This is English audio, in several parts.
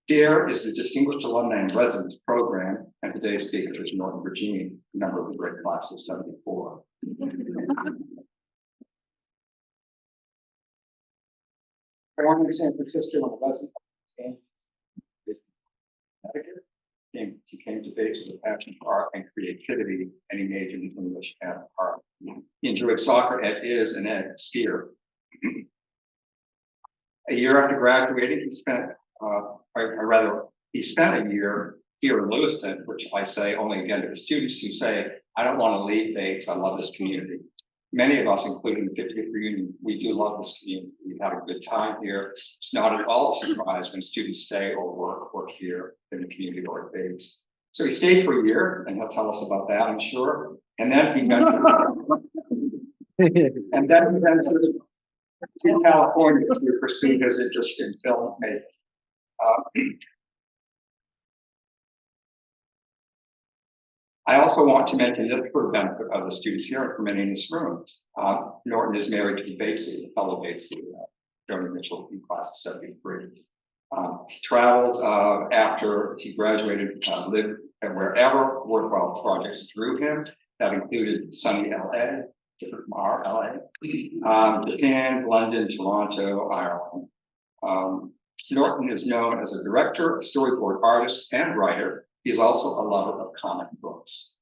DARE is the Distinguished Alumni and Residence Program, and today's speaker is Norton Virgien, member of the great class of '74. Born in San Francisco and a resident of San Connecticut, he came to base with a passion for art and creativity, and he majored in English and art. He enjoyed soccer at IS and Ed skier. A year after graduating, he spent a year here in Lewiston, which I say only again to the students who say, I don't want to leave Bates, I love this community. Many of us, including the 50th reunion, we do love this community. We've had a good time here. It's not at all a surprise when students stay or work here in the community or at Bates. So he stayed for a year, and he'll tell us about that, I'm sure. And then he went to California to pursue his interest in filmmaking. I also want to mention this for the benefit of the students here and for many in this room. Norton is married to Batesy, a fellow Batesy, Joni Mitchell in class of '73. He traveled after he graduated, lived wherever worthwhile projects drew him. That included sunny LA, different from our LA, Japan, London, Toronto, Ireland. Norton is known as a director, a storyboard artist, and writer. He's also a lover of comic books.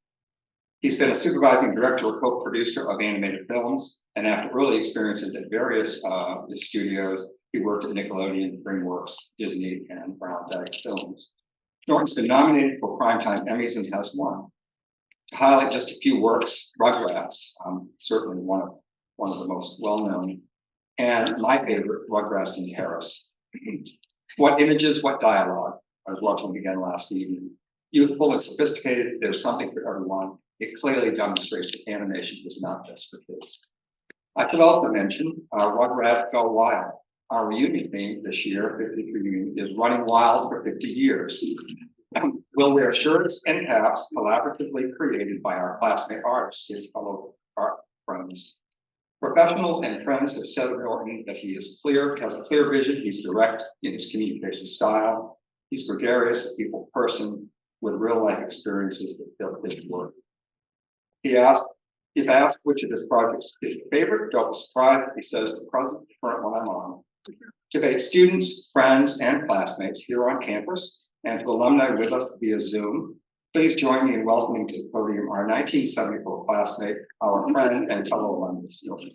He's been a supervising director or co-producer of animated films, and after early experiences at various studios, he worked at Nickelodeon, DreamWorks, Disney, and Brown Bag Films. Norton's been nominated for Primetime Emmys and has won. To highlight just a few works, Rugrats, certainly one of the most well-known, and my favorite, Rugrats in Paris. What images, what dialogue? I was watching it again last evening. Youthful and sophisticated, there's something for everyone. It clearly demonstrates that animation is not just for kids. I should also mention Rugrats Go Wild. Our reunion theme this year, 50th reunion, is Running Wild for 50 Years. We'll wear shirts and caps collaboratively created by our classmate artists, his fellow art friends. Professionals and friends have said of Norton that he is clear, has a clear vision, he's direct in his communication style, he's gregarious, a people person with real life experiences that built his work. If asked which of his projects is your favorite, don't be surprised if he says the current one I'm on. To Bates students, friends, and classmates here on campus, and to alumni with us via Zoom, please join me in welcoming to the podium our 1974 classmate, our friend and fellow alumnus, Norton.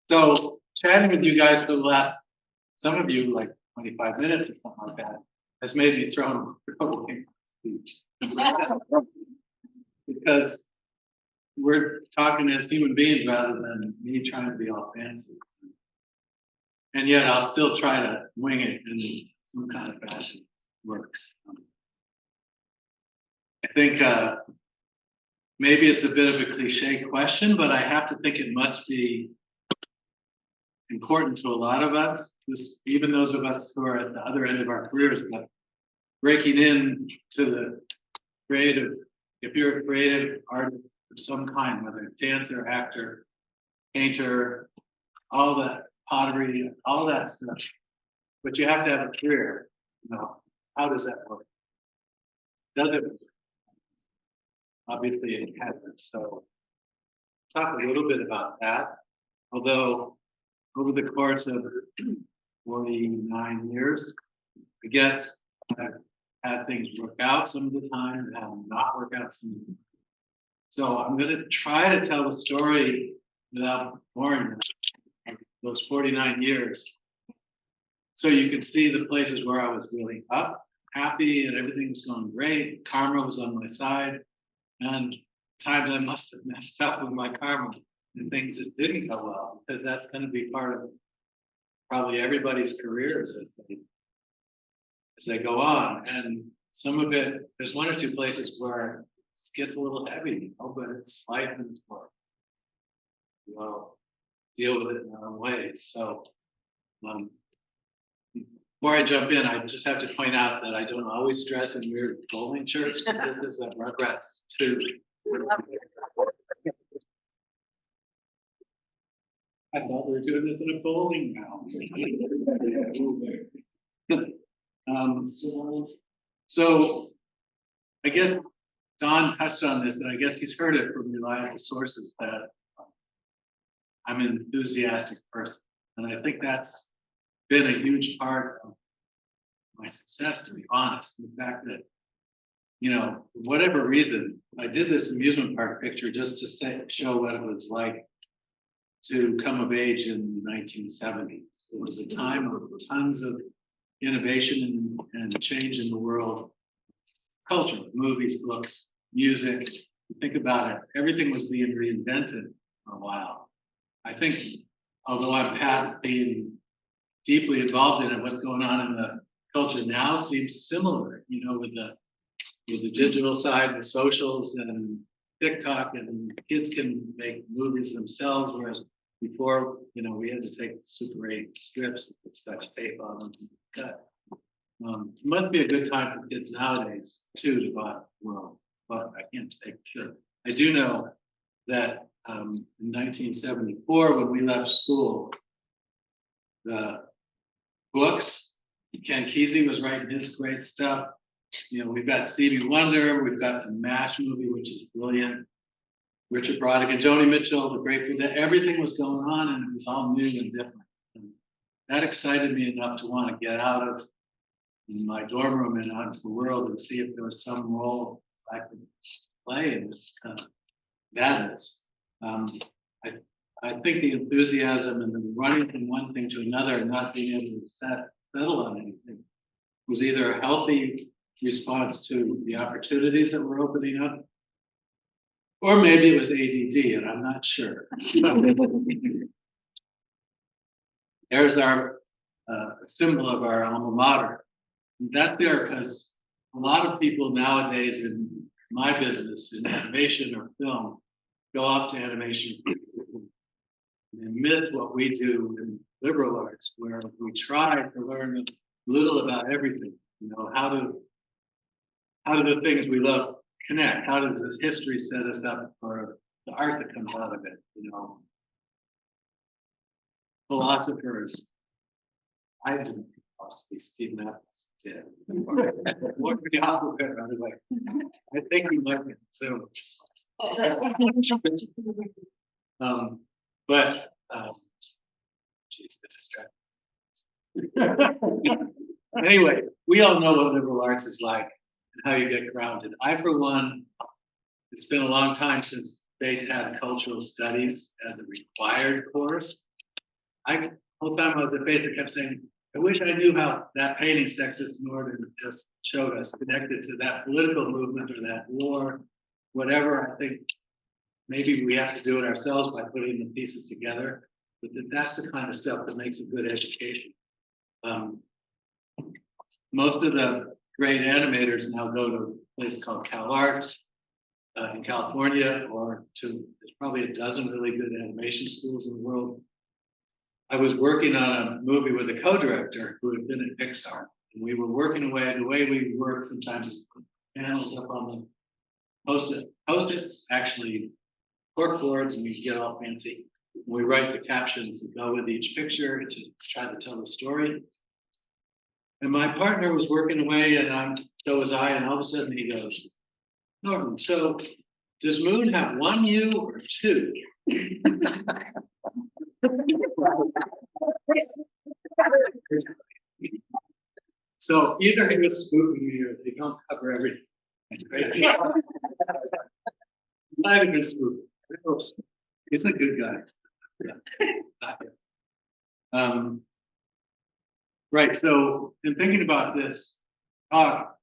So chatting with you guys for the last, some of you like 25 minutes or something like that, has made me throw away speech. Because we're talking as human beings rather than me trying to be all fancy. And yet I'll still try to wing it in some kind of fashion. Works. I think maybe it's a bit of a cliche question, but I have to think it must be important to a lot of us, even those of us who are at the other end of our careers, but breaking in to the creative, if you're a creative artist of some kind, whether it's dancer, actor, painter, all that pottery, all that stuff, but you have to have a career, you know. How does that work? Does it? Obviously it hasn't. So talk a little bit about that. Although over the course of 49 years, I guess I've had things work out some of the time and have not worked out some of the time. So I'm going to try to tell the story without boring those 49 years. So you can see the places where I was really up, happy, and everything was going great. Karma was on my side, and times I must have messed up with my karma, and things just didn't go well, because that's going to be part of probably everybody's careers as they go on. And some of it, there's one or two places where it gets a little heavy, you know, but it's life and it's work. Well, deal with it in our own ways. So Um, Before I jump in, I just have to point out that I don't always dress in weird bowling shirts, but this is a Rugrats too. I thought we were doing this in a bowling alley. So I guess Don touched on this, and I guess he's heard it from reliable sources that I'm an enthusiastic person. And I think that's been a huge part of my success, to be honest. The fact that, you know, for whatever reason, I did this amusement park picture just to show what it was like to come of age in the 1970s. It was a time of tons of innovation and change in the world. Culture, movies, books, music. Think about it, everything was being reinvented for a while. I think, although I'm past being deeply involved in it, what's going on in the culture now seems similar, you know, with the digital side, the socials and TikTok, and kids can make movies themselves, whereas before, you know, we had to take Super 8 strips and put Scotch tape on them and cut. It must be a good time for kids nowadays too to buy the world, but I can't say for sure. I do know that in 1974, when we left school, the books, Ken Kesey was writing his great stuff. You know, we've got Stevie Wonder, we've got the MASH movie, which is brilliant. Richard Broderick and Joni Mitchell, the Grateful Dead, everything was going on and it was all new and different. And that excited me enough to want to get out of my dorm room and out into the world and see if there was some role I could play in this kind of madness. I think the enthusiasm and the running from one thing to another and not being able to settle on anything was either a healthy response to the opportunities that were opening up, or maybe it was ADD, and I'm not sure. There's our symbol of our alma mater. That's there because a lot of people nowadays in my business, in animation or film, go off to animation and miss what we do in liberal arts, where we try to learn a little about everything. You know, how do the things we love connect? How does this history set us up for the art that comes out of it? You know, philosophers. I didn't possibly Stephen Evans did. What the opposite, by the way. I think he might be so. Geez, the distraction. Anyway, we all know what liberal arts is like and how you get grounded. I, for one, it's been a long time since they had cultural studies as a required course. The whole time I was at basic, I kept saying, I wish I knew how that painting Residence Norton just showed us connected to that political movement or that war, whatever. I think maybe we have to do it ourselves by putting the pieces together. But that's the kind of stuff that makes a good education. Most of the great animators now go to a place called Cal Arts in California, or there's probably a dozen really good animation schools in the world. I was working on a movie with a co-director who had been at Pixar, and we were working away. The way we work sometimes is put panels up on the post-its, actually cork boards, and we get all fancy. We write the captions that go with each picture to try to tell the story. And my partner was working away, and so was I, and all of a sudden he goes, Norton, so does Moon have one U or two? So either he was spooking me or they don't cover everything. Might have been spooking. He's a good guy. Right. So in thinking about this talk,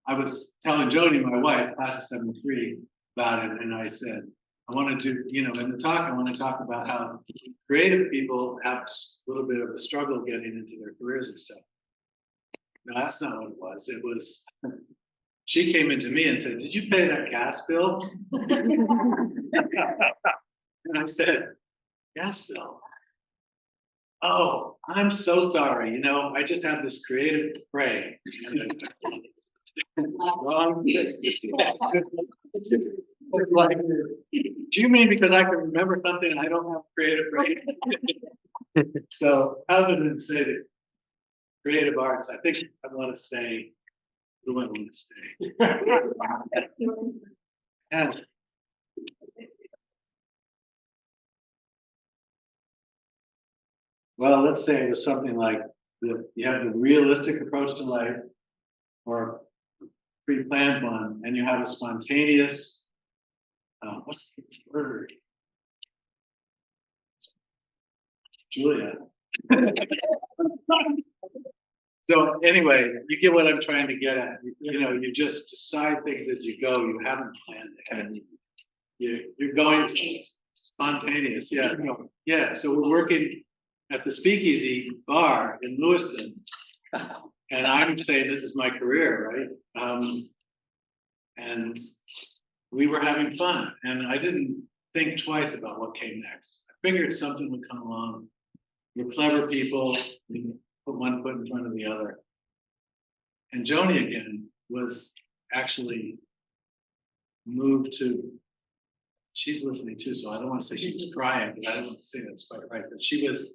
I was telling Jody, my wife, class of 73, about it, and I said, I want to do, you know, in the talk, I want to talk about how creative people have a little bit of a struggle getting into their careers and stuff. No, that's not what it was. It was, she came into me and said, did you pay that gas bill? And I said, gas bill? oh, I'm so sorry, you know, I just have this creative brain. Wrong. It's like, do you mean because I can remember something I don't have creative brain? So other than say that creative arts, I think I want to say who I want to stay. And well, let's say it was something like you have the realistic approach to life, or pre-planned one, and you have a spontaneous. What's the word? Julia. So anyway, you get what I'm trying to get at. You know, you just decide things as you go. You haven't planned it. And you're going spontaneous. Yeah. Yeah. So we're working at the Speakeasy bar in Lewiston. And I'm saying this is my career, right? And we were having fun. And I didn't think twice about what came next. I figured something would come along. We're clever people. We put one foot in front of the other. And Joni again was actually moved to, she's listening too, so I don't want to say she was crying, because I don't want to say that's quite right, but she was.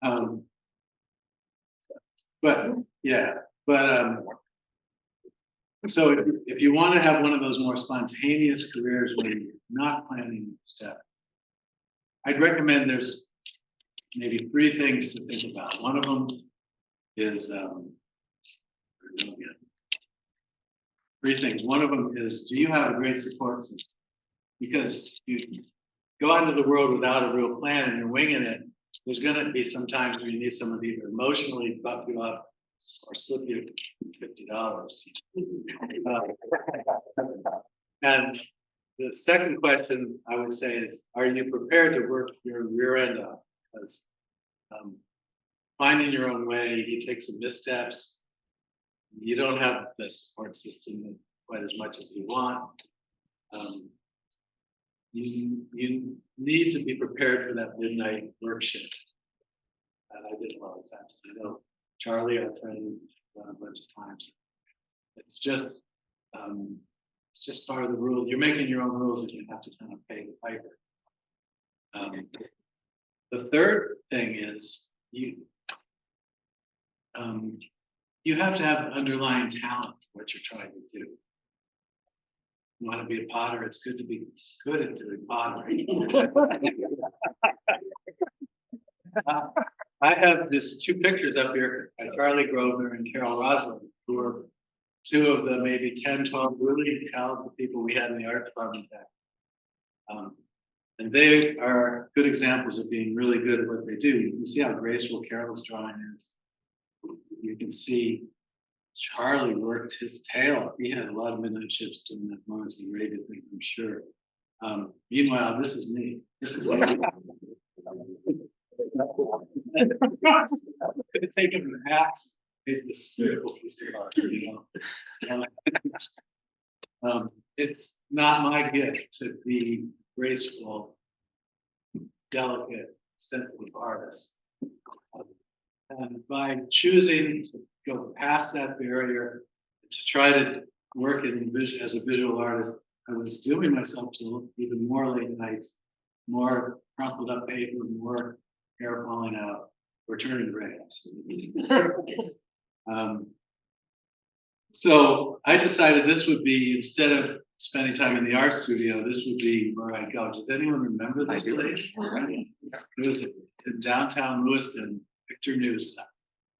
um, but yeah, but so if you want to have one of those more spontaneous careers where you're not planning stuff, I'd recommend there's maybe 3 things to think about. One of them is 3 things. One of them is, do you have a great support system? Because you go out into the world without a real plan and you're winging it, there's going to be some times where you need someone to either emotionally buck you up or slip you $50. And the second question I would say is, are you prepared to work your rear end off? Because finding your own way, you take some missteps. You don't have the support system quite as much as you want. You need to be prepared for that midnight work shift. And I did a lot of times. I know Charlie, our friend, done a bunch of times. It's just part of the rule. You're making your own rules, and you have to kind of pay the piper. The third thing is you have to have underlying talent for what you're trying to do. You want to be a potter, it's good to be good at doing pottery. I have this 2 pictures up here by Charlie Grosvenor and Carol Roslin, who are 2 of the maybe 10, 12 really talented people we had in the art department back. And they are good examples of being really good at what they do. You can see how graceful Carol's drawing is. You can see Charlie worked his tail off. He had a lot of midnight shifts doing that Lawrence and Arabia thing, I'm sure. Meanwhile, this is me. This is me. Could have taken an axe, made this beautiful piece of art, you know. It's not my gift to be graceful, delicate, sensitive artist. And by choosing to go past that barrier, to try to work as a visual artist, I was doing myself to even more late nights, more crumpled up paper, more hair falling out, or turning gray. So I decided this would be, instead of spending time in the art studio, this would be where I go. Does anyone remember this place? It was in downtown Lewiston, Victor News.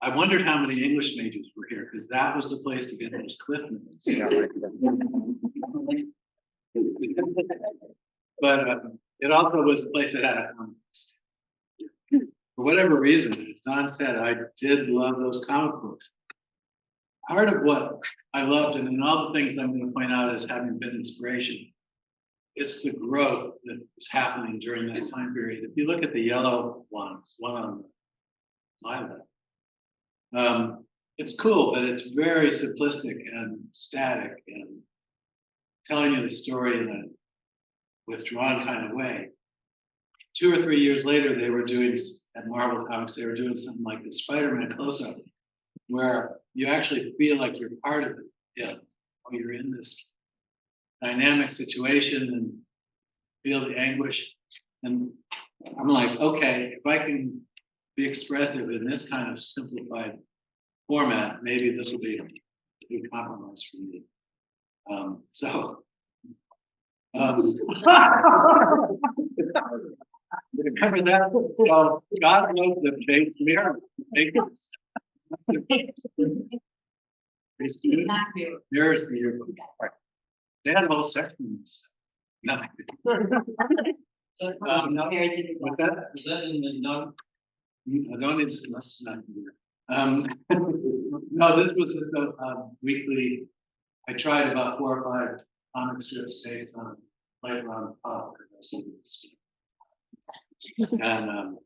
I wondered how many English majors were here, because that was the place to get those cliff notes. But it also was a place that had a comic book. For whatever reason, as Don said, I did love those comic books. part of what I loved, and in all the things I'm going to point out as having been inspiration, it's the growth that was happening during that time period. If you look at the yellow one on my left, it's cool, but it's very simplistic and static and telling you the story in a withdrawn kind of way. 2 or 3 years later, they were doing, at Marvel Comics, they were doing something like the Spider-Man close-up, where you actually feel like you're part of it. Yeah, or you're in this dynamic situation and feel the anguish. And I'm like, okay, if I can be expressive in this kind of simplified format, maybe this will be a good compromise for me. Remember that? So God knows the face mirror. Mirrors the yearbook. They had a whole section. No. What's that? Is that in the note? No, it's not here. No, this was just a weekly. I tried about 4 or 5 comic strips based on Light Around Pop. And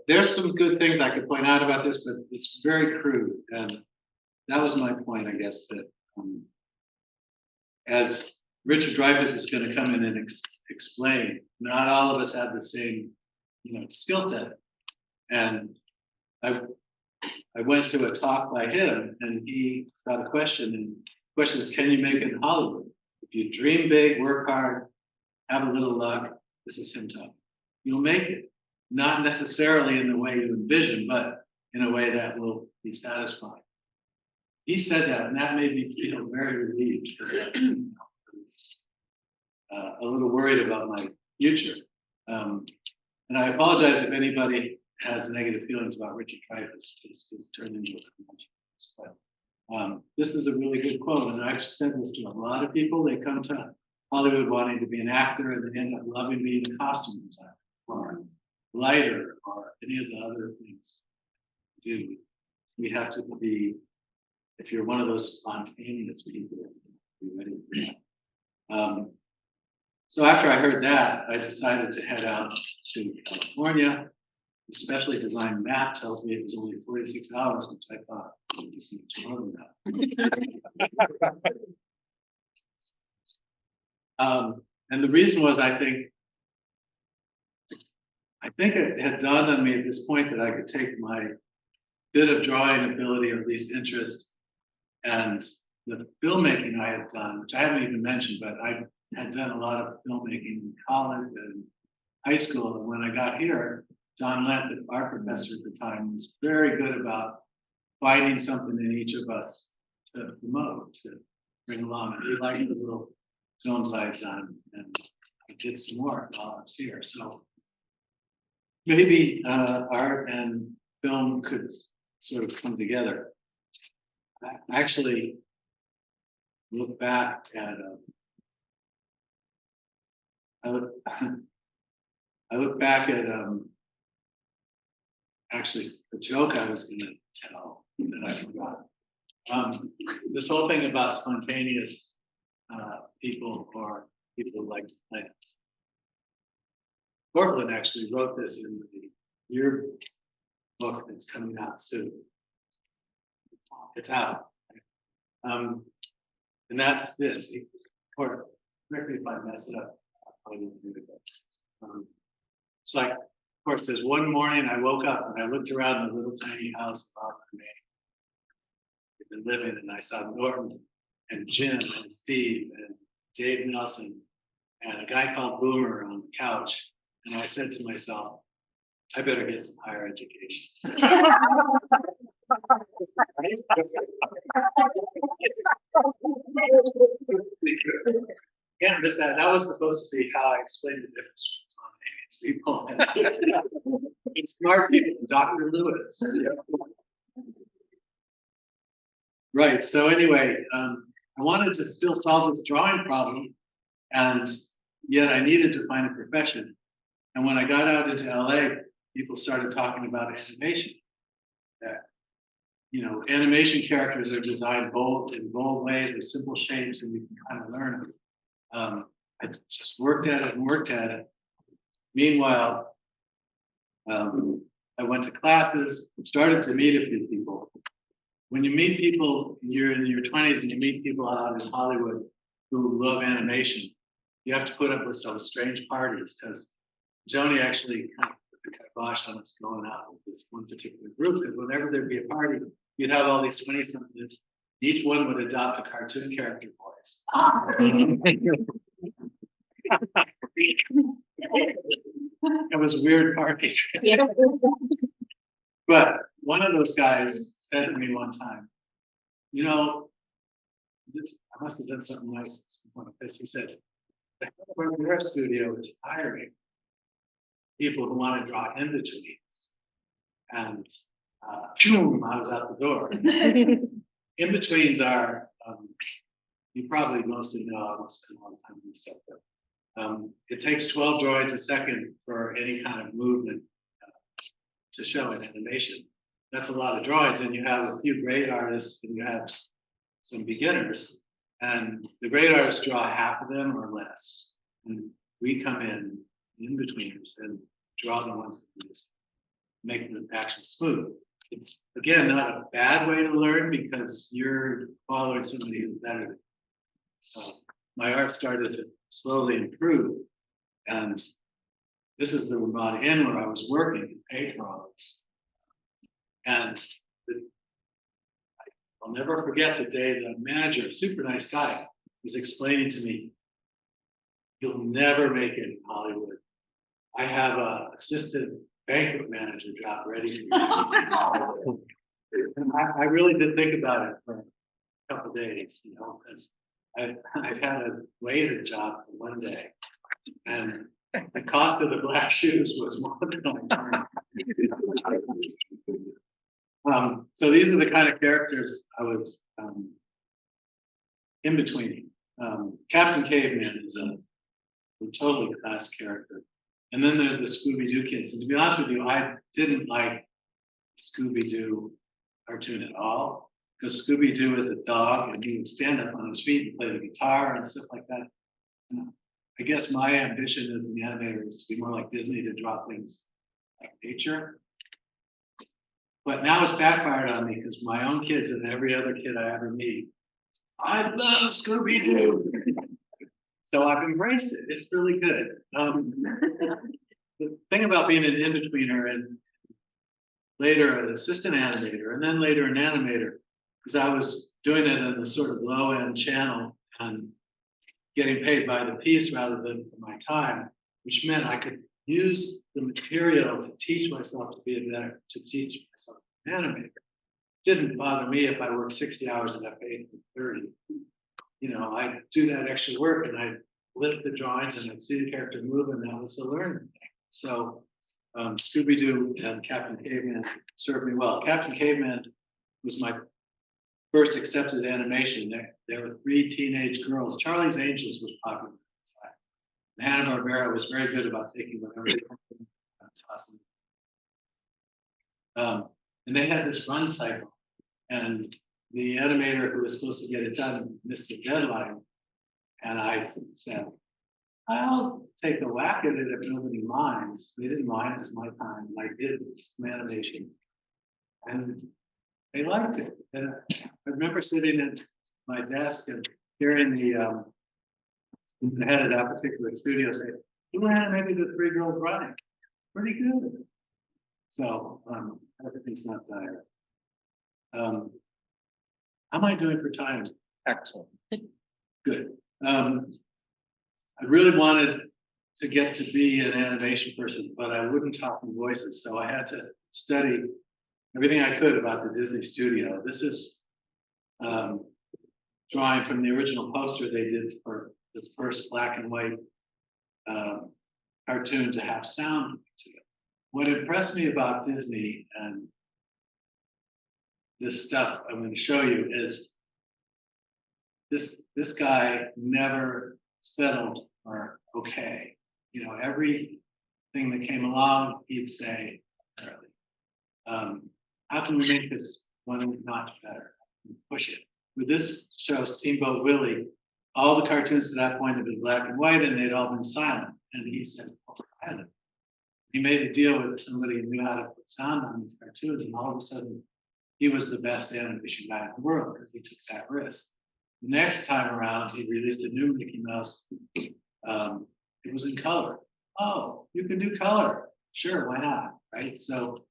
there's some good things I could point out about this, but it's very crude. And that was my point, I guess, that as Richard Dreyfuss is going to come in and explain, not all of us have the same, skill set. And I went to a talk by him, and he got a question, and the question is, can you make it in Hollywood? If you dream big, work hard, have a little luck, this is him talking, you'll make it. Not necessarily in the way you envision, but in a way that will be satisfying. He said that, and that made me feel very relieved, because I was a little worried about my future. And I apologize if anybody has negative feelings about Richard Dreyfuss. It's turned into a convention. But this is a really good quote, and I've said this to a lot of people. They come to Hollywood wanting to be an actor, and they end up loving being a costume designer or lighter or any of the other things we do. We have to be, if you're one of those spontaneous people, be ready for that. So after I heard that, I decided to head out to California. The specially designed map tells me it was only 46 hours, which I thought it was much more than that. And the reason was, I think it had dawned on me at this point that I could take my bit of drawing ability, or at least interest, and the filmmaking I had done, which I haven't even mentioned, but I had done a lot of filmmaking in college and high school. And when I got here, Don Lent, our professor at the time, was very good about finding something in each of us to promote, to bring along. And he liked the little films I had done, and I did some more while I was here. So maybe art and film could sort of come together. I actually look back at actually the joke I was going to tell that I forgot. This whole thing about spontaneous people, or people who like to plan. Portland actually wrote this in the yearbook that's coming out soon. It's out. And that's this. Correct me if I mess it up. So of course, there's one morning I woke up and I looked around the little tiny house in Maine. We've been living, and I saw Norton and Jim and Steve and Dave Nelson and a guy called Boomer on the couch. And I said to myself, I better get some higher education. Can't miss that. That was supposed to be how I explained the difference between spontaneous people and smart people, Dr. Lewis. Right. So anyway, I wanted to still solve this drawing problem, and yet I needed to find a profession. And when I got out into LA, people started talking about animation. animation characters are designed in bold ways with simple shapes, and you can kind of learn them. I just worked at it and worked at it. Meanwhile, I went to classes, started to meet a few people. When you meet people, you're in your 20s and you meet people out in Hollywood who love animation, you have to put up with some strange parties, because Joni actually kind of put the kibosh on us going out with this one particular group, because whenever there'd be a party, you'd have all these 20-somethings, each one would adopt a cartoon character voice. It was weird parties. But one of those guys said to me one time, I must have done something nice at some point, because he said, the your studio is hiring people who want to draw in-betweens. And I was out the door. In-betweens are, you probably mostly know, I won't spend a lot of time on this stuff, but it takes 12 drawings a second for any kind of movement to show in animation. That's a lot of drawings, and you have a few great artists and you have some beginners, and the great artists draw half of them or less. And we come in betweeners and draw the ones that just make the action smooth. It's, again, not a bad way to learn, because you're following somebody who's better than you. So my art started to slowly improve, and this is the Ramada Inn where I was working and paid for all this. And I'll never forget the day the manager, super nice guy, was explaining to me, "You'll never make it in Hollywood. I have a assistant banquet manager job ready for you." And I really did think about it for a couple of days, because I've had a waiter job for one day, and the cost of the black shoes was more than so these are the kind of characters I was in between. Captain Caveman is a totally class character. And then there's the Scooby-Doo kids. And to be honest with you, I didn't like Scooby-Doo cartoon at all, because Scooby-Doo is a dog and he would stand up on his feet and play the guitar and stuff like that. And I guess my ambition as an animator is to be more like Disney, to draw things like nature. But now it's backfired on me, because my own kids and every other kid I ever meet, I love Scooby-Doo. So I've embraced it. It's really good. The thing about being an in-betweener and later an assistant animator and then later an animator, because I was doing it in a sort of low-end channel and getting paid by the piece rather than for my time, which meant I could use the material to teach myself to teach myself an animator. Didn't bother me if I worked 60 hours and got paid for 30. I'd do that extra work and I'd lift the drawings and I'd see the character move, and that was the learning thing. So Scooby-Doo and Captain Caveman served me well. Captain Caveman was my first accepted animation. There were 3 teenage girls. Charlie's Angels was popular at the time. Hanna-Barbera was very good about taking whatever they tossing. And they had this run cycle, and the animator who was supposed to get it done missed a deadline. And I said, I'll take a whack at it if nobody minds. They didn't mind, it was my time. And I did some animation. And they liked it. And I remember sitting at my desk and hearing the head of that particular studio say, "You animated the 3 girls running. Pretty good." So everything's not dire. How am I doing for time? Excellent. Good. I really wanted to get to be an animation person, but I wouldn't talk in voices, so I had to study everything I could about the Disney studio. This is drawing from the original poster they did for the first black and white cartoon to have sound to it. What impressed me about Disney and this stuff I'm going to show you is this guy never settled for okay. Everything that came along, he'd say, how can we make this one notch better, push it. With this show, Steamboat Willie, all the cartoons to that point had been black and white, and they'd all been silent. And he said, "Oh, silent." He made a deal with somebody who knew how to put sound on these cartoons, and all of a sudden, he was the best animation guy in the world because he took that risk. The next time around, he released a new Mickey Mouse. It was in color. Oh, you can do color. Sure, why not? Right? So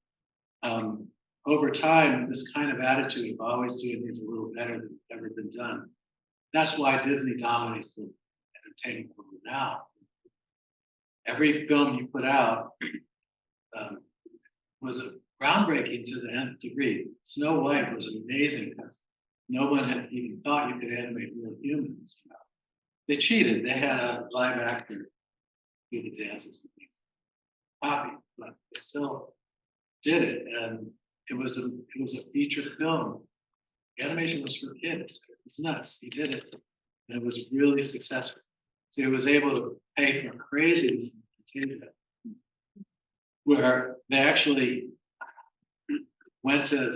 over time, this kind of attitude of always doing things a little better than ever been done. That's why Disney dominates the entertainment world now. Every film you put out was a groundbreaking to the nth degree. Snow White was amazing because no one had even thought you could animate real humans. They cheated. They had a live actor do the dances and things. Copy, but they still did it, and it was a feature film. The animation was for kids. It's nuts. He did it, and it was really successful. So he was able to pay for craziness and continue that. Where they actually went to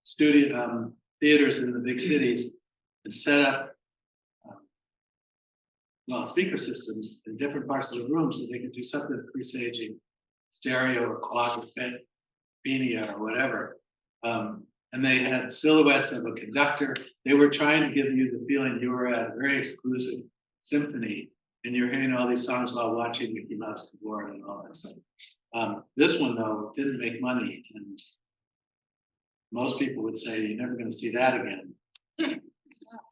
studio theaters in the big cities and set up speaker systems in different parts of the room so they could do something presaging stereo or quadrophenia or whatever. And they had silhouettes of a conductor. They were trying to give you the feeling you were at a very exclusive symphony and you're hearing all these songs while watching Mickey Mouse Cavorn and all that stuff. This one, though, didn't make money. And most people would say you're never going to see that again.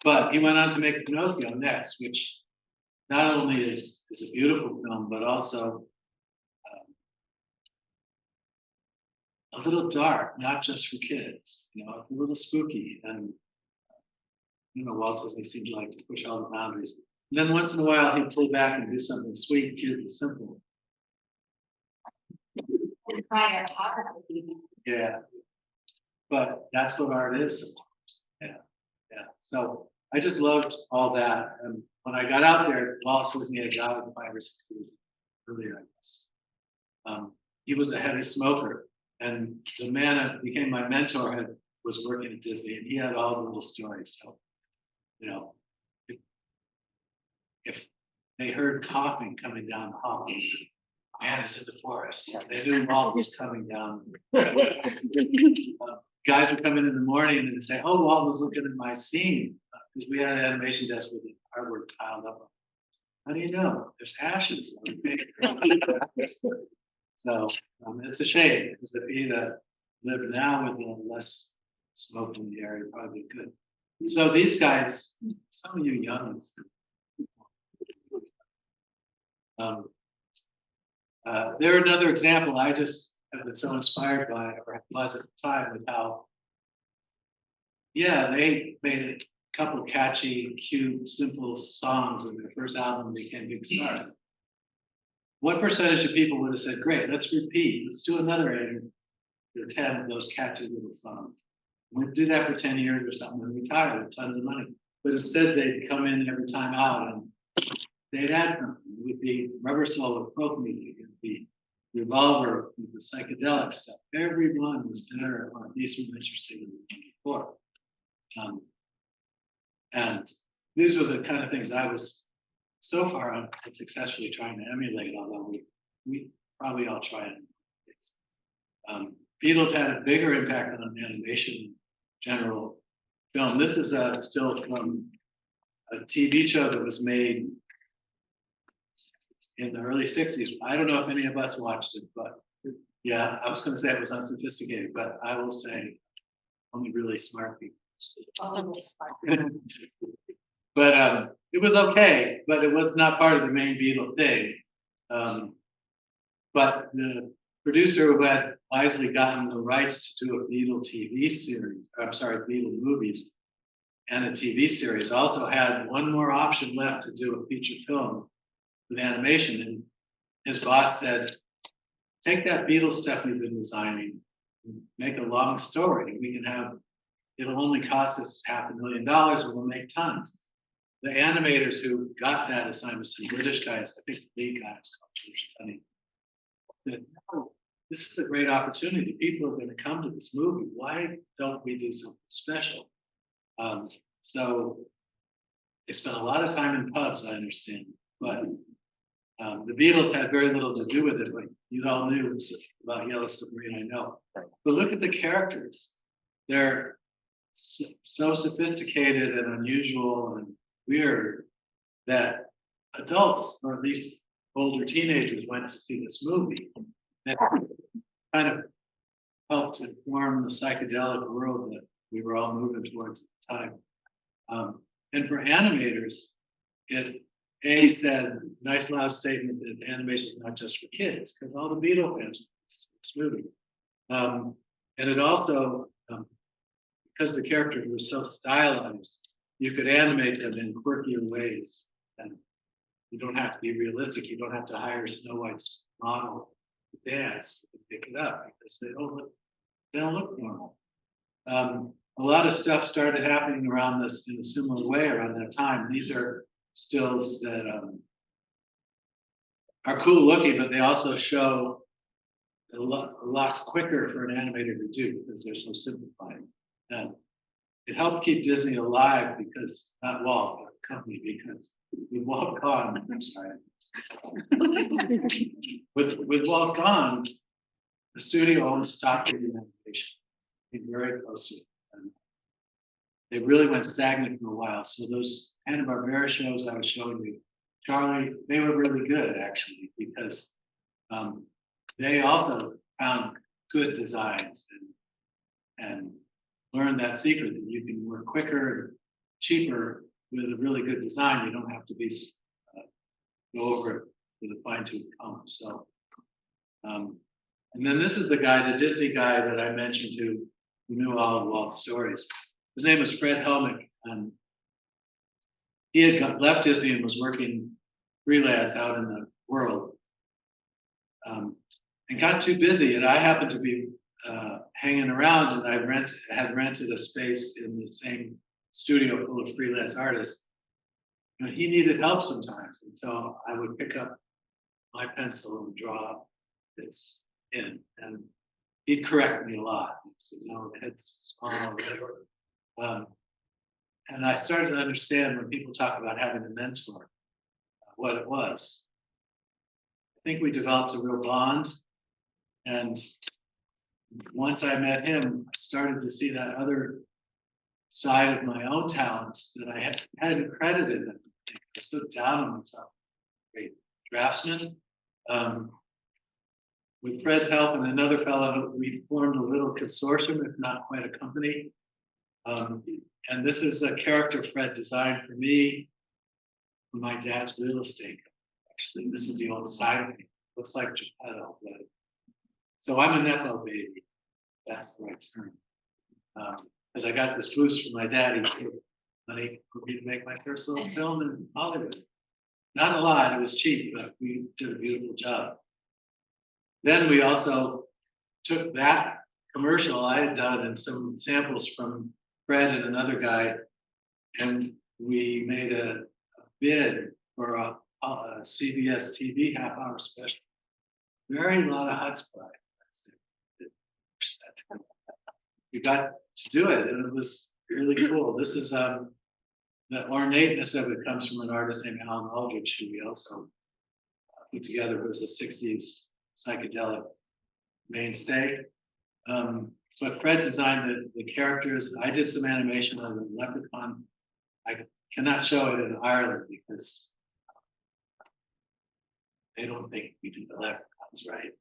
But he went on to make Pinocchio next, which not only is a beautiful film, but also a little dark, not just for kids. You know, it's a little spooky, and Walt Disney seemed to like to push all the boundaries. And then once in a while, he'd pull back and do something sweet, cute, and simple. Yeah, but that's what art is sometimes. Yeah. So I just loved all that. And when I got out there, Walt Disney had died 5 or 6 years earlier, I guess. He was a heavy smoker, and the man that became my mentor was working at Disney, and he had all the little stories. So, if they heard coughing coming down the hall, man is in the forest. They knew Walt was coming down. Guys would come in the morning and say, "Oh, Walt was looking at my scene," because we had an animation desk with the artwork piled up. How do you know? There's ashes on the paper. So it's a shame because if he'd lived now with less smoke in the area, probably good. So these guys, some of you youngins, they're another example. I just have been so inspired by, or was at the time, with how, they made a couple of catchy, cute, simple songs, and their first album became big stars. What percentage of people would have said, "Great, let's repeat. Let's do another 8 or 10 of those catchy little songs. We'd do that for 10 years or something and retire with tons of money." But instead, they'd come in every time out and they'd add something. It would be Rubber Soul with folk music. It would be Revolver with the psychedelic stuff. Every one was better or at least more interesting than before. And these were the kind of things I was so far unsuccessfully trying to emulate, although we probably all try it. Beatles had a bigger impact on animation, general film. This is still from a TV show that was made in the early 60s. I don't know if any of us watched it, but yeah, I was going to say it was unsophisticated, but I will say only really smart people. But it was okay, but it was not part of the main Beatle thing. But the producer who had wisely gotten the rights to do a Beatle TV series, Beatle movies and a TV series, also had one more option left to do a feature film with animation. And his boss said, "Take that Beatle stuff you've been designing, make a long story. We can have, it'll only cost us $500,000 and we'll make tons." The animators who got that assignment, some British guys, I think the lead guy is called George Tunney, said, "No, this is a great opportunity. People are going to come to this movie. Why don't we do something special? So they spent a lot of time in pubs, I understand, but the Beatles had very little to do with it. But you all knew about Yellowstone Marine, I know. But look at the characters. They're so sophisticated and unusual and weird that adults, or at least older teenagers, went to see this movie. That kind of helped to form the psychedelic world that we were all moving towards at the time. And for animators, it said, nice loud statement that animation is not just for kids, because all the Beatle fans went to see this movie. And it also, because the characters were so stylized, you could animate them in quirkier ways. And you don't have to be realistic. You don't have to hire Snow White's model to dance to pick it up because they don't look normal. A lot of stuff started happening around this in a similar way around that time. These are stills that are cool looking, but they also show a lot quicker for an animator to do because they're so simplified. And it helped keep Disney alive because, not Walt, but the company, because with Walt gone, I'm sorry. with Walt gone, the studio almost stopped doing animation. Came very close to it. And they really went stagnant for a while. So those Hanna-Barbera shows I was showing you, Charlie, they were really good actually, because they also found good designs and learned that secret that you can work quicker and cheaper with a really good design. You don't have to be go over it with a fine-tooth comb. So, and then this is the guy, the Disney guy that I mentioned who knew all of Walt's stories. His name was Fred Helmick, and he had left Disney and was working freelance out in the world, and got too busy. And I happened to be hanging around, and I had rented a space in the same studio full of freelance artists. And he needed help sometimes, and so I would pick up my pencil and draw this in, and he'd correct me a lot. He said, "No, the head's too small," or whatever. And I started to understand when people talk about having a mentor, what it was. I think we developed a real bond, and once I met him, I started to see that other side of my own talents that I hadn't credited. I was so down on myself. Great draftsman. With Fred's help and another fellow, we formed a little consortium, if not quite a company. And this is a character Fred designed for me, for my dad's real estate. Actually, this is the old side of me. Looks like Geppetto, but so I'm a Nepo baby. That's the right term. Because I got this boost from my dad. He said, money for me to make my first little film in Hollywood. Not a lot, it was cheap, but we did a beautiful job. Then we also took that commercial I had done and some samples from Fred and another guy, and we made a bid for a CBS TV half-hour special. Very lot of chutzpah. We got to do it, and it was really cool. This is the ornateness of it comes from an artist named Alan Aldrich, who we also put together. It was a 60s psychedelic mainstay. But Fred designed the characters. I did some animation of the leprechaun. I cannot show it in Ireland because they don't think we do the leprechauns right.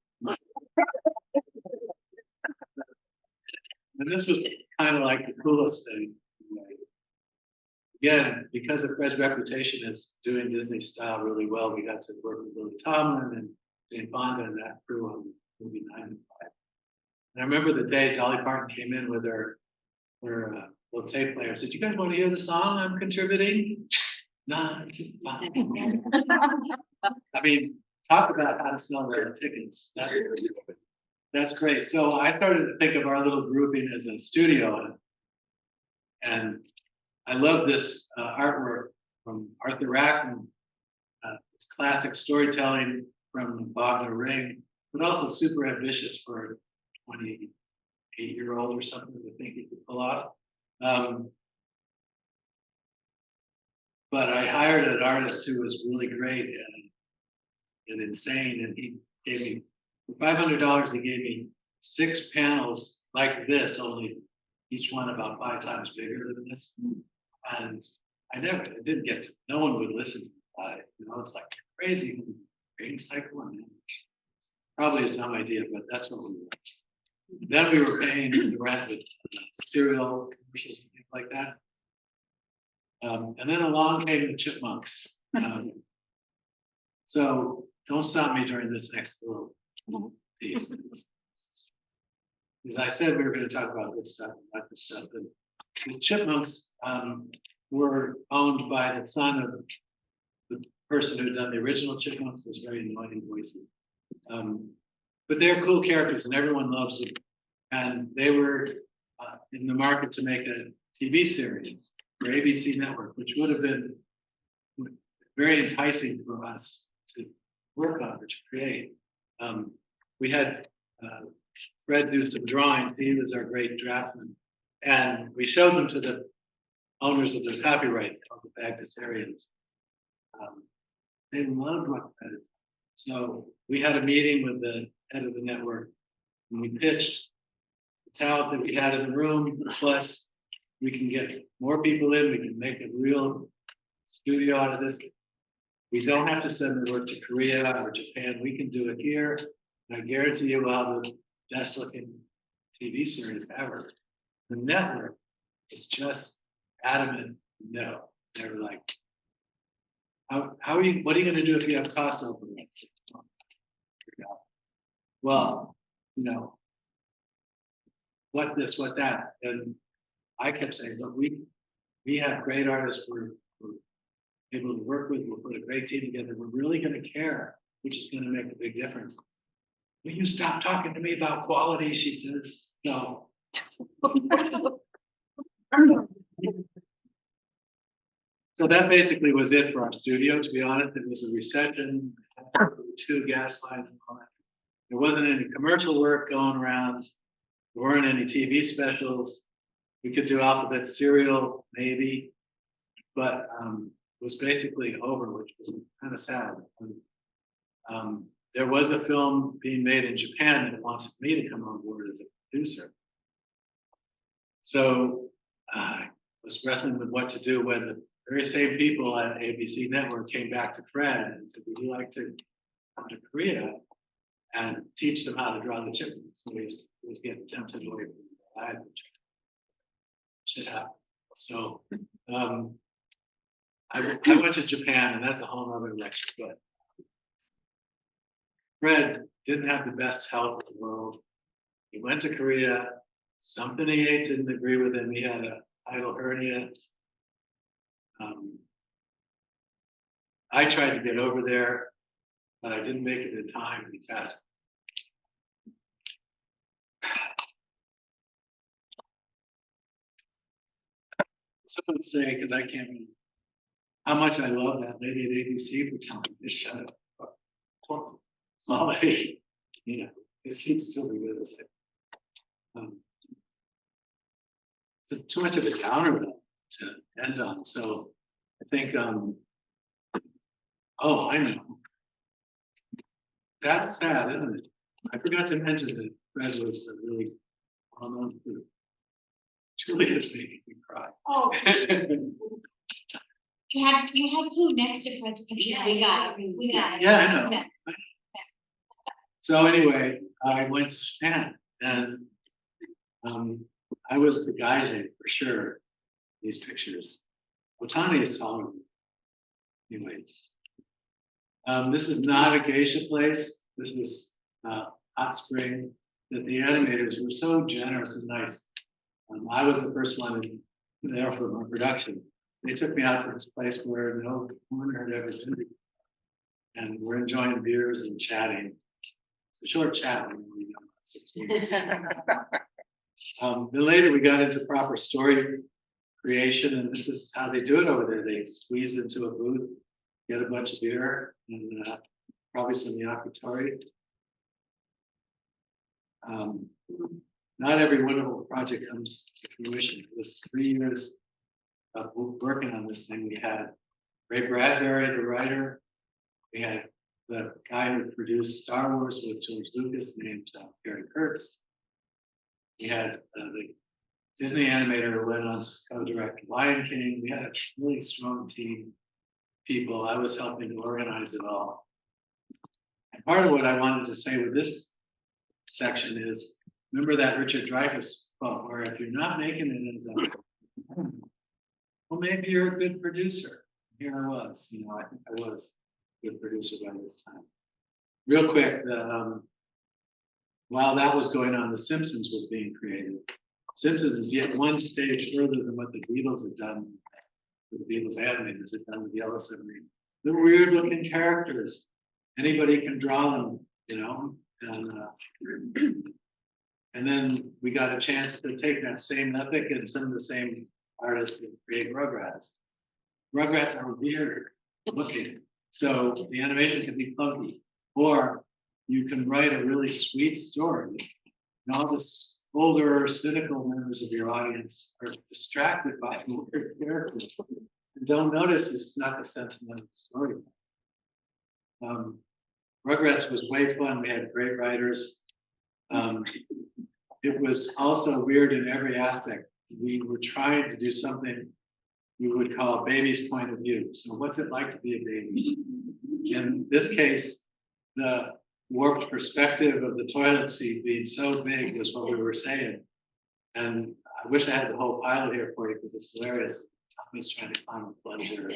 And this was kind of like the coolest thing. Again, because of Fred's reputation as doing Disney style really well, we got to work with Lily Tomlin and Jane Fonda and that crew on movie 95. And I remember the day Dolly Parton came in with her little tape player and said, "You guys want to hear the song I'm contributing?" 9 to 5. I mean, talk about how to sell their tickets. That's great. So I started to think of our little grouping as a studio, and I love this artwork from Arthur Rackman. It's classic storytelling from Wagner Ring. but also super ambitious for a 28-year-old or something to think he could pull off. But I hired an artist who was really great and insane, and he gave me for $500. He gave me 6 panels like this, only each one about 5 times bigger than this. And I didn't get to. No one would listen to me about it. You know, it's like crazy creating cycle, and probably a dumb idea, but that's what we were. Then we were paying the rent with cereal commercials and things like that. And then along came the chipmunks. So don't stop me during this next little piece. As I said, we were going to talk about good stuff and not good stuff. But the chipmunks were owned by the son of the person who had done the original chipmunks, those very annoying voices. But they're cool characters and everyone loves them. And they were in the market to make a TV series for ABC Network, which would have been very enticing for us to work on or to create. We had Fred do some drawings. He was our great draftsman. And we showed them to the owners of the copyright of the Bagdasarians. They loved what that is. So we had a meeting with the head of the network, and we pitched the talent that we had in the room, plus we can get more people in, we can make a real studio out of this. We don't have to send the work to Korea or Japan, we can do it here. And I guarantee you we'll have the best looking TV series ever. The network is just adamant, no. They were like, what are you going to do if you have cost overruns? Well, you know, what this, what that. And I kept saying, look, we have great artists we're able to work with, we'll put a great team together, we're really going to care, which is going to make a big difference. Will you stop talking to me about quality, she says. No. So that basically was it for our studio. To be honest, it was a recession, 2 gas lines and all that. There wasn't any commercial work going around. There weren't any TV specials. We could do alphabet cereal, maybe, but it was basically over, which was kind of sad. There was a film being made in Japan that wanted me to come on board as a producer. So I was wrestling with what to do when the very same people at ABC Network came back to Fred and said, would you like to come to Korea and teach them how to draw the chipmunks? So he was getting tempted away from the live. Shit happened. So I went to Japan, and that's a whole other lecture, but Fred didn't have the best health in the world. He went to Korea. Something he ate didn't agree with him. He had a hiatal hernia. I tried to get over there, but I didn't make it in time, and he passed. Someone say, because I can't remember how much I love that lady at ABC for telling me to shut up. Small lady, you know, because he'd still be with us. It's too much of a downer to end on. So I think, oh, I know. That's sad, isn't it? I forgot to mention that Fred was a really well-known food. Julia's making me cry. Oh. You have who next to Fred's picture? Yeah, We got it. Yeah, I know. Okay. So anyway, I went to Japan, and I was the gaijin for sure. These pictures. Otani is telling me. Anyway, this is not a geisha place. This is hot spring. That the animators were so generous and nice. I was the first one there for my production. They took me out to this place where no foreigner had ever been before. And we're enjoying beers and chatting. It's a short chat when we know 16. Then later we got into proper story creation, and this is how they do it over there. They squeeze into a booth, get a bunch of beer, and probably some yakitori. Not every wonderful project comes to fruition. It was 3 years of working on this thing. We had Ray Bradbury, the writer. We had the guy who produced Star Wars with George Lucas, named Gary Kurtz. We had the Disney animator who went on to co-direct Lion King. We had a really strong team of people. I was helping to organize it all. And part of what I wanted to say with this section is, remember that Richard Dreyfuss quote, where if you're not making it as a, well, maybe you're a good producer. Here I was, I think I was a good producer by this time. Real quick, while that was going on, The Simpsons was being created. Simpsons is yet one stage further than what the Beatles had done, the Beatles animators had done with Yellow Submarine. They're weird looking characters. Anybody can draw them, and then we got a chance to take that same epic and some of the same artists and create Rugrats. Rugrats are weird looking, so the animation can be funky, or you can write a really sweet story. And all the older, cynical members of your audience are distracted by weird characters and don't notice it's not the sentimental story. Rugrats was way fun. We had great writers. It was also weird in every aspect. We were trying to do something we would call a baby's point of view. So what's it like to be a baby? In this case, the warped perspective of the toilet seat being so big was what we were saying. And I wish I had the whole pilot here for you because it's hilarious. Tommy's trying to climb a plunger.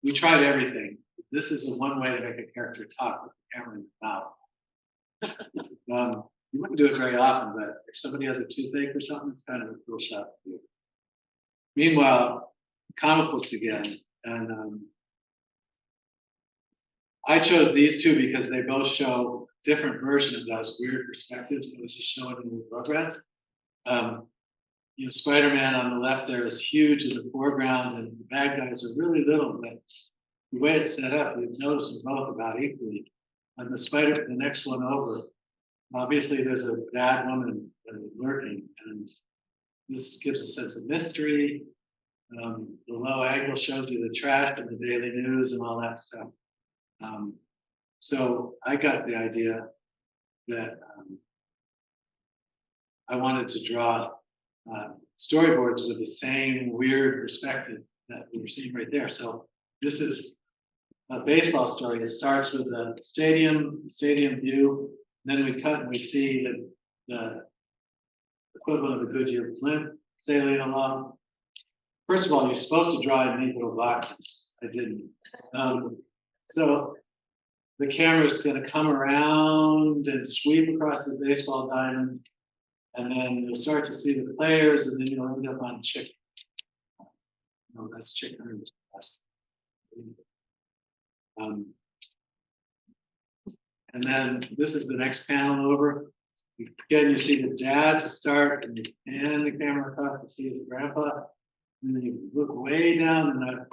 We tried everything. This is one way to make a character talk with the camera in the mouth. You wouldn't do it very often, but if somebody has a toothache or something, it's kind of a cool shot to do. Meanwhile, comic books again. And I chose these two because they both show different versions of those weird perspectives I was just showing you with Rugrats. Spider-Man on the left there is huge in the foreground, and the bad guys are really little, but the way it's set up, you notice them both about equally. And the next one over, obviously there's a bad woman lurking, and this gives a sense of mystery. The low angle shows you the trash and the daily news and all that stuff. So I got the idea that I wanted to draw storyboards with the same weird perspective that we were seeing right there. So this is a baseball story. It starts with the stadium view. Then we cut and we see the equivalent of a Goodyear blimp sailing along. First of all, you're supposed to draw in neat little boxes. I didn't. So the camera is going to come around and sweep across the baseball diamond. And then you'll start to see the players, and then you'll end up on chicken. No, that's chicken. And then this is the next panel over. Again, you see the dad to start, and you pan the camera across to see his grandpa. And then you look way down, and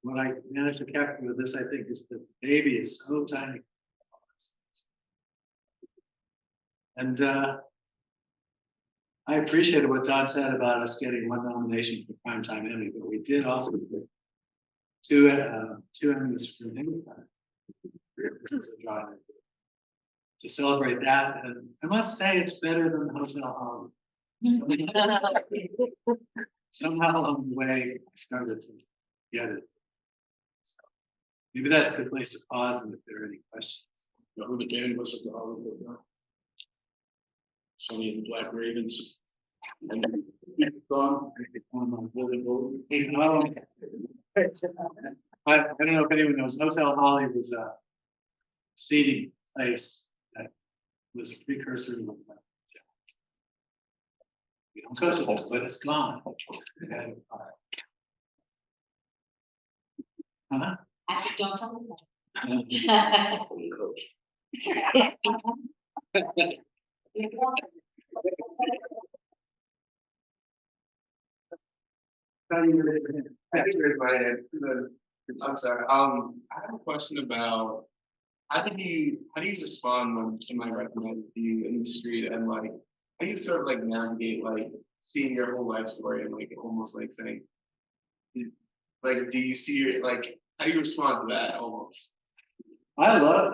what I managed to capture with this, I think, is the baby is so tiny. And I appreciated what Don said about us getting one nomination for Primetime Emmy, but we did also get two Emmys for Anytime. To celebrate that, and I must say it's better than Hotel Hollywood. Somehow along the way, I started to get it. So maybe that's a good place to pause, and if there are any questions. Who the band was at the Hollywood now? Sonny and the Black Ravens. And gone. I don't know if anyone knows, Hotel Holly was a seating place that was a precursor to we don't go to that, but it's gone. Huh? I said, don't tell them that. I'm sorry. I have a question about how do you respond when somebody recommends you in the street and like how do you sort of like navigate like seeing your whole life story and like almost like saying like do you see your like how do you respond to that almost? I love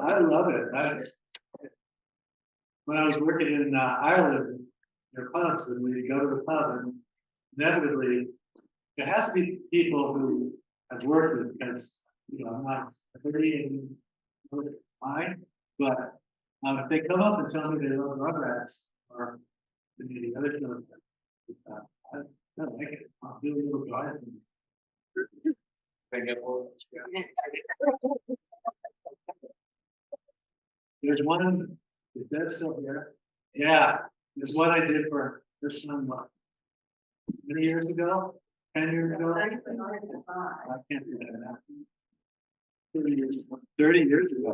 it. When I was working in Ireland, there are pubs, and when you go to the pub, and inevitably, there has to be people who I've worked with because, I'm not 30 and fine, but if they come up and tell me they love Rugrats or any of the other shows, I like it. I'll do a little drive. They get old. There's one, is that still here? Yeah, there's one I did for this son, many years ago, 10 years ago. I can't do that now. 30 years ago.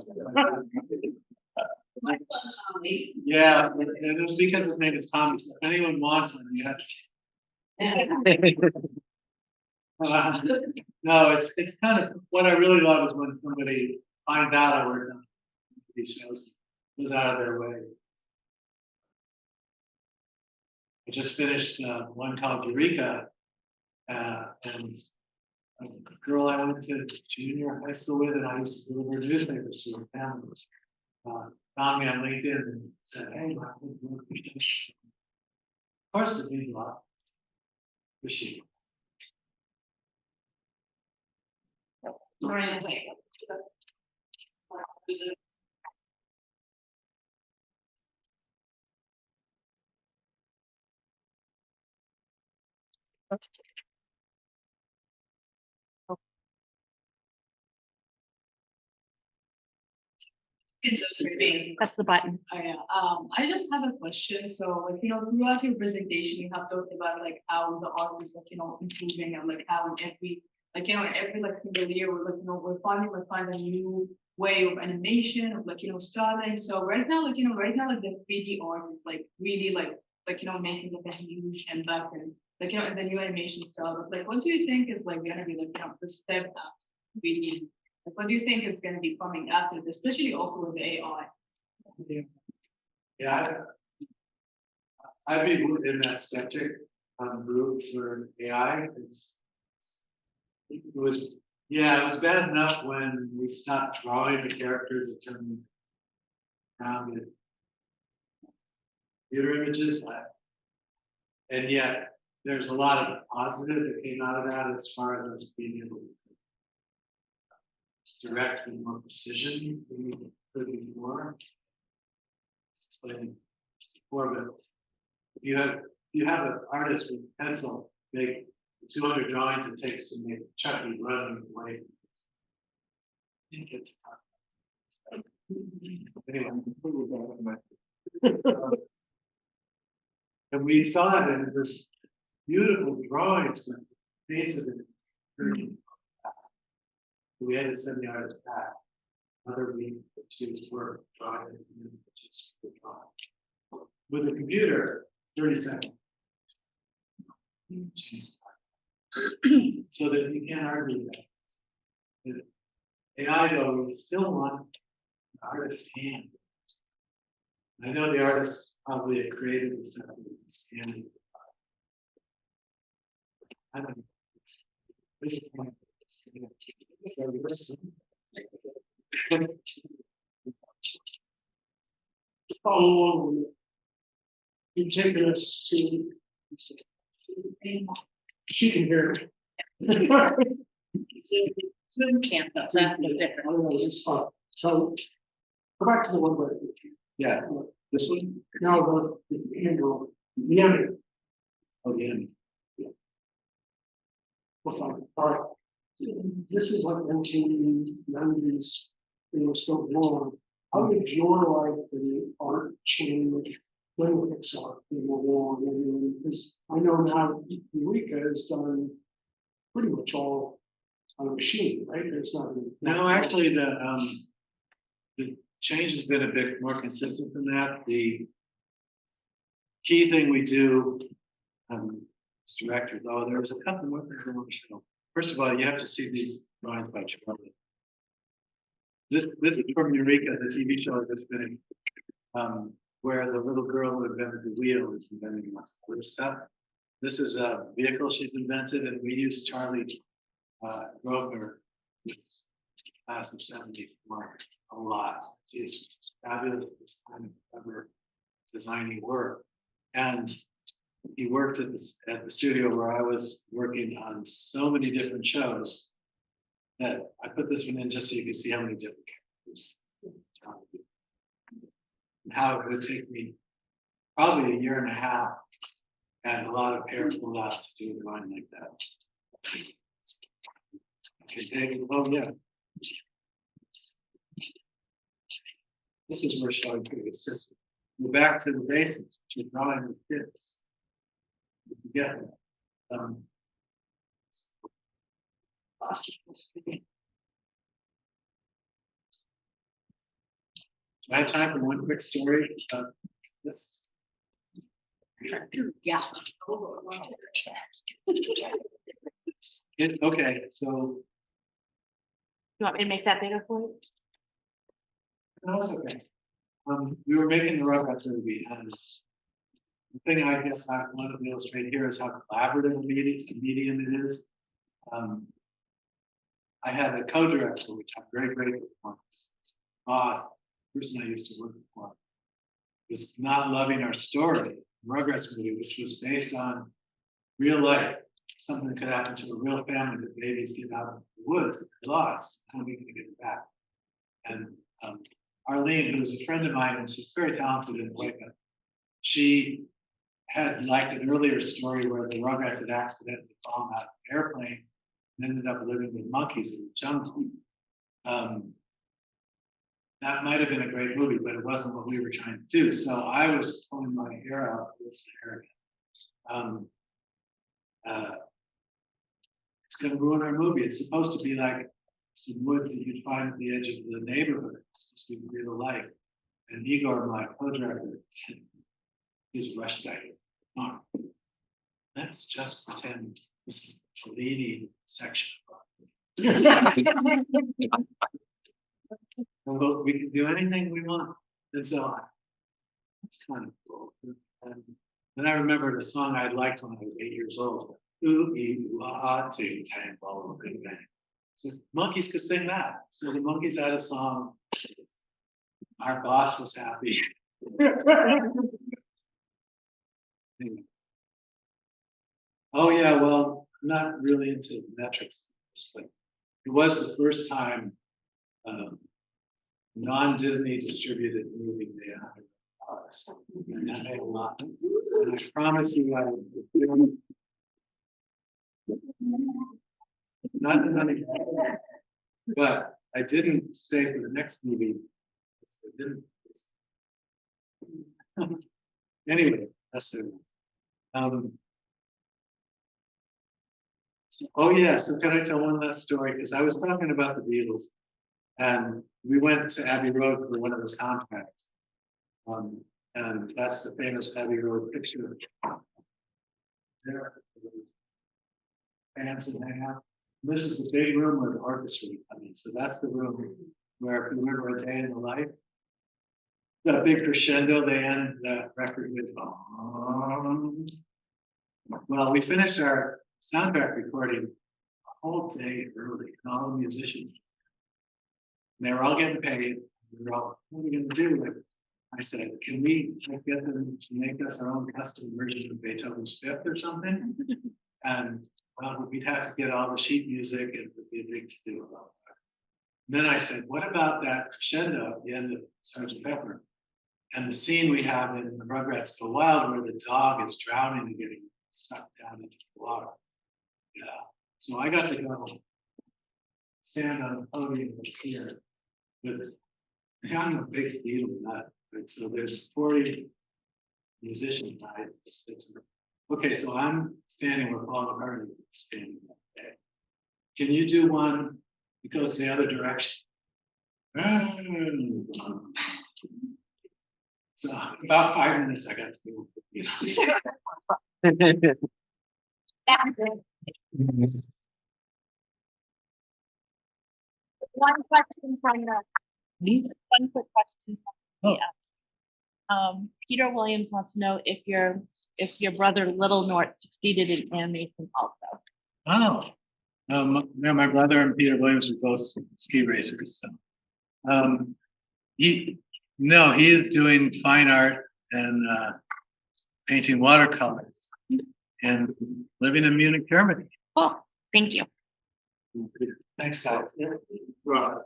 My son, Charlie. Yeah, and it was because his name is Thomas. If anyone wants one, you have no, it's kind of what I really love is when somebody finds out I work on these shows, goes out of their way. I just finished one called Eureka, and a girl I went to junior high school with, and I used to deliver newspapers to her families. Found me on LinkedIn and said, "Hey, my of course, it means a lot." Appreciate it. Right, wait. It's just reading. That's the button. Oh, yeah. I just have a question. So, like, throughout your presentation, you have talked about like how the art is like, improving and like how in every, in every like single year, we're like, we're finding a new way of animation, of like, styling. So right now, like, the 3D art is like really like, making like a huge impact and like, in the new animation style. But like, what do you think is like gonna be like, the step after 3D? Like, what do you think is going to be coming after this, especially also with the AI? Yeah, I've been in that skeptic group for AI. It was bad enough when we stopped drawing the characters and turning around with computer images. And yet there's a lot of positive that came out of that as far as being able to direct with more precision than we could before. Explaining before, but if you have an artist with pencil make 200 drawings it takes to make Chucky running away. It's tough. Anyway, and we saw it in this beautiful drawings with the face of it. We had to send the artist back. Another week or two's work drawing it and then just drawing. With a computer, 30 seconds. So that you can't argue that. AI though, we still want the artist's hand. I know the artists probably have created this standing. I don't know. Oh, you've taken us to. She can hear me. Zoom can't though, that's no different. I don't know, it's fun. So, go back to the one where. Yeah, this one? No, the handle, the Emmy. Oh, the end. Well, fine. All right. This is like 1990s, still long. How did your life and art change when Pixar came along? I mean, because I know now Eureka has done pretty much all on a machine, right? There's not. No, actually, the change has been a bit more consistent than that. The key thing we do as directors, there was a couple more things I want to show. First of all, you have to see these drawings by Charlie. This is from Eureka, the TV show I just finished. Where the little girl who invented the wheel is inventing lots of other stuff. This is a vehicle she's invented, and we use Charlie Grosvenor, this class of 74, a lot. He's fabulous, this kind of clever designing work. And he worked at the studio where I was working on so many different shows that I put this one in just so you can see how many different characters. And how it would take me probably a year and a half and a lot of hair pulled out to do a drawing like that. Okay, David, oh yeah. This is where showing too. It's just go back to the basics, which is drawing with kids. You get it. I have time for one quick story. This. Yeah. Okay, so. You want me to make that bigger for you? No, it's okay. We were making the Rugrats movie, and the thing I guess I wanted to illustrate here is how collaborative a medium it is. I had a co-director, which I'm very grateful for. Boss, person I used to work for, was not loving our story, the Rugrats movie, which was based on real life, something that could happen to a real family that babies get out of the woods that they lost. How are we going to get it back? And Arlene, who's a friend of mine, and she's very talented in Eureka, she had liked an earlier story where the Rugrats had accidentally fallen out of an airplane and ended up living with monkeys in the jungle. That might have been a great movie, but it wasn't what we were trying to do. So I was pulling my hair out for this area. It's going to ruin our movie. It's supposed to be like some woods that you'd find at the edge of the neighborhood. It's supposed to be real life. And Igor, my co-director, is rushed back. Oh, let's just pretend this is the leading section. Well, we can do anything we want. And so it's kind of cool. And then I remembered a song I liked when I was 8 years old. Ooh, ooh, ah, ting, tang, ball, bang, bang. So monkeys could sing that. So the monkeys had a song. Our boss was happy. Oh yeah, well, I'm not really into metrics, but it was the first time non-Disney distributed movie made $100. And that made a lot. And I promise you, I would not the money, but I didn't stay for the next movie. I didn't. Anyway, that's it. Oh yeah, so can I tell one last story? Because I was talking about the Beatles, and we went to Abbey Road for one of the soundtracks. And that's the famous Abbey Road picture. There, fans would hang out. This is the big room where the orchestra would come in. So that's the room where, if you remember A Day in the Life, that big crescendo, they end the record with. Well, we finished our soundtrack recording a whole day early, and all the musicians. And they were all getting paid. We were all, what are we going to do? I said, can we get them to make us our own custom version of Beethoven's Fifth or something? And we'd have to get all the sheet music, and it would be a big to do about that. And then I said, what about that crescendo at the end of Sgt. Pepper? And the scene we have in the Rugrats Go Wild where the dog is drowning and getting sucked down into the water. Yeah. So I got to go stand on the podium here with it. I'm a big Beatle nut. Right? So there's 40 musicians. Okay, so I'm standing where Paul McCartney is standing that day. Can you do one that goes the other direction? So about 5 minutes I got to do it. One question from the One quick question. Oh. Peter Williams wants to know if your brother Little Nort succeeded in animation also. Oh, yeah, my brother and Peter Williams are both ski racers, so. He is doing fine art and painting watercolors and living in Munich, Germany. Cool, thank you. Thanks, guys. Right.